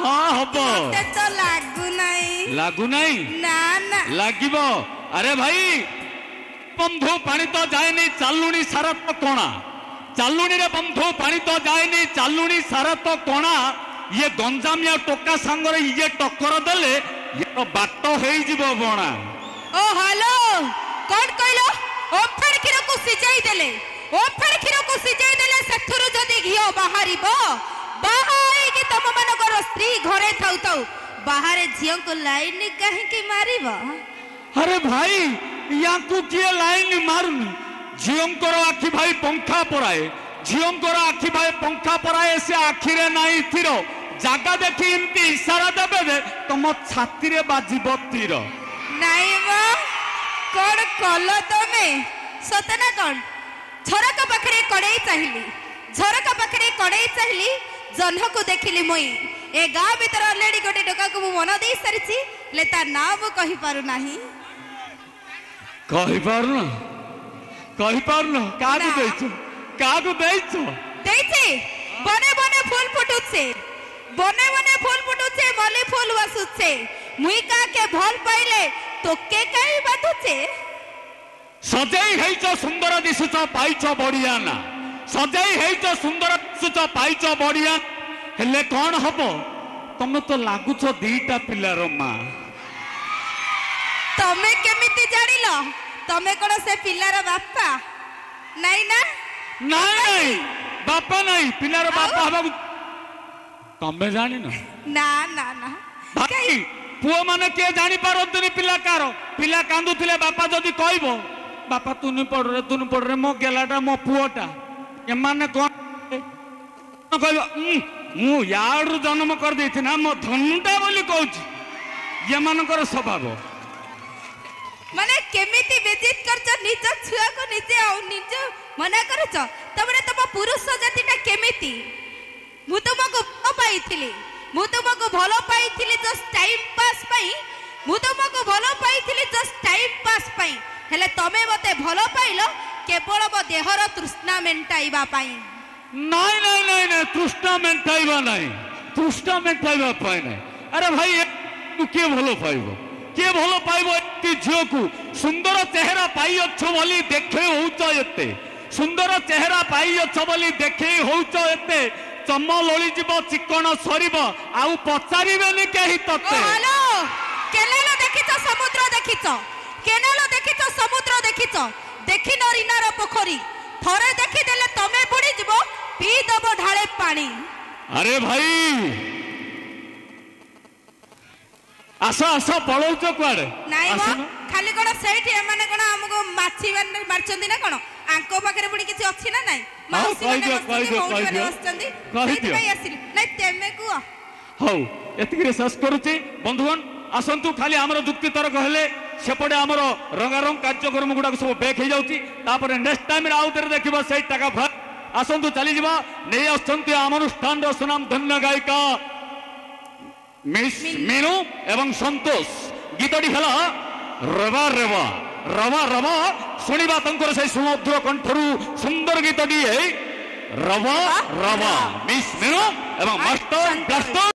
हाँ हब मते तो लागु नहीं ना ना लागिबो। अरे भाई बंधु पानी तो जाएनी चालुनी सारा तो कोणा चालुनी रे बंधु पानी तो जाएनी चालुनी सारा तो कोणा ये गंजाम या टोका सांगरे ये टक्कर देले ये तो बाट होई जीवो बणा। ओ हेलो कोन कहलो ओफेर खीर को सिजाई देले ओफेर खीर को सिजाई देले सेथुरु जदी घियो बाहरिबो बाहाई कि तम मनकर स्त्री घरे थाउ थाउ बाहर झियो को लाइन कहीं के मारिबो। अरे भाई या को किए लाइन मारुनी झियोंकर आखि भाई पंखा पराए झियोंकर आखि भाई पंखा पराए से आखिरे नाही तीर जागा देखि इमती इशारा देबे दे तुम छाती रे बाजिबो तीर नाही मो कोन कलो तमे सतना कोन झरका पाखरे कड़ाई चाहिली झरका पाखरे कड़ाई चाहिली जन्ह को देखिली मोई ए गाँ भीतर ऑलरेडी गोटे टोका को मन दे सारिछि ले ता नाम कहि पारु नाही कहि पारु कागु देइछु देइछि बने बने फूल फुटुछे मल्ली फूल वसुछे मुई का के भल पाइले तोके काई बाधुछे सजई हेइचो सुंदर दिसुचो पाइचो बढ़िया ना सजई हेइचो सुंदर दिसुचो पाइचो बढ़िया हेले कोन हबो तमे तो लागुचो दीटा पिलार मां तमे केमिति जानिलो तमे कोन से पिलार बापा नाही ना नहीं बापा नहीं पिलार बापा हबा तमे जानि न ना ना ना भाई पुओ माने के जानि पारतनी पिला कार पिला कांदुथिले बापा जदी कहबो बापा तुनु पड़ रे मो गेलाटा मो पुओटा ए माने कोन कहबो मु याडू जन्म कर देथि ना मो धनुटा बोली कहउछि ये मानकर स्वभाव माने केमिति बेजित करछ निज छुआ को निजे आ निज मना करछ तबरे तब पुरुष जातिटा केमिति मु तुमको भलो पाइथिली जस्ट टाइम पास पई मु तुमको भलो पाइथिली जस्ट टाइम पास पई हेले तमे मते भलो पाइलो केवल मो देहर तृष्णा मेंटाइबा पई नहीं नहीं नहीं नहीं तृष्णा मेंटाइबा नहीं तृष्णा मेंटाइबा पाए नहीं। अरे भाई तू के भलो पाइबो एती झियो को सुंदर चेहरा पाई अच्छो बोली देखे होउचो एते सुंदर चेहरा पाई अच्छो बोली देखे होउचो एते चम लोली जीव चिकन सरीब आउ पचारिबेनी केही तते हेलो केनेल देखिछो समुद्र देखिछो केनेल देखिछो समुद्र देखिछो देखि न रिनार पोखरी थरे देखि देले तमे बुडी जीवो पी दबो ढाळे पानी। अरे भाई आसो आसो पळौचो कुआडे नाही मो खाली कोन सेठी माने कोन हमको माछी मारचंदी ना कोन आंको पाखरे बुडी किछि अछि ना नाही माउसी माने बसचंदी कहि भाई आसिल नाही तेमे को हौ एतिके सस करूची बंधुगण आसंतु खाली हमर जुक्ति तर्क हेले सेपटे हमर रंगारंग कार्यक्रम गुडा सब बेक हे जाउची तापर नेक्स्ट टाइम रे आउतर देखिबो सेई टाका भर आसंतु चली जिबा नै आसंतु हमर स्थान रो सुनाम धन्य गायिका मिस मीनू एवं संतोष गीतटी हला रवा रवा रवा रवा सुनिबा तंकर से सुमधुर कंठरू सुंदर गीतटी रवा रवा मिस मीनू एवं मास्टर ब्लास्टर।